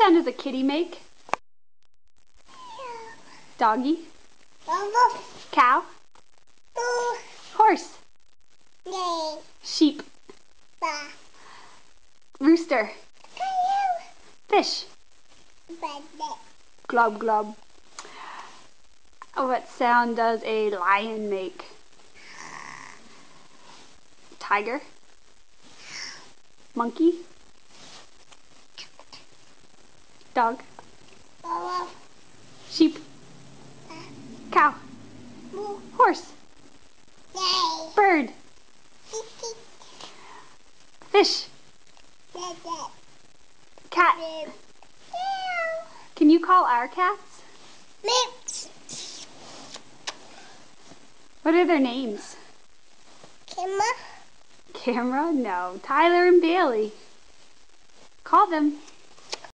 sound does a kitty make? Doggy. Cow. Horse. Sheep. Rooster. Fish. Glub glub. What sound does a lion make? Tiger. Monkey. Dog. Sheep. Cow. Horse. Bird. Fish. Cat. Can you call our cats? What are their names? Camera? No. Tyler and Bailey. Call them.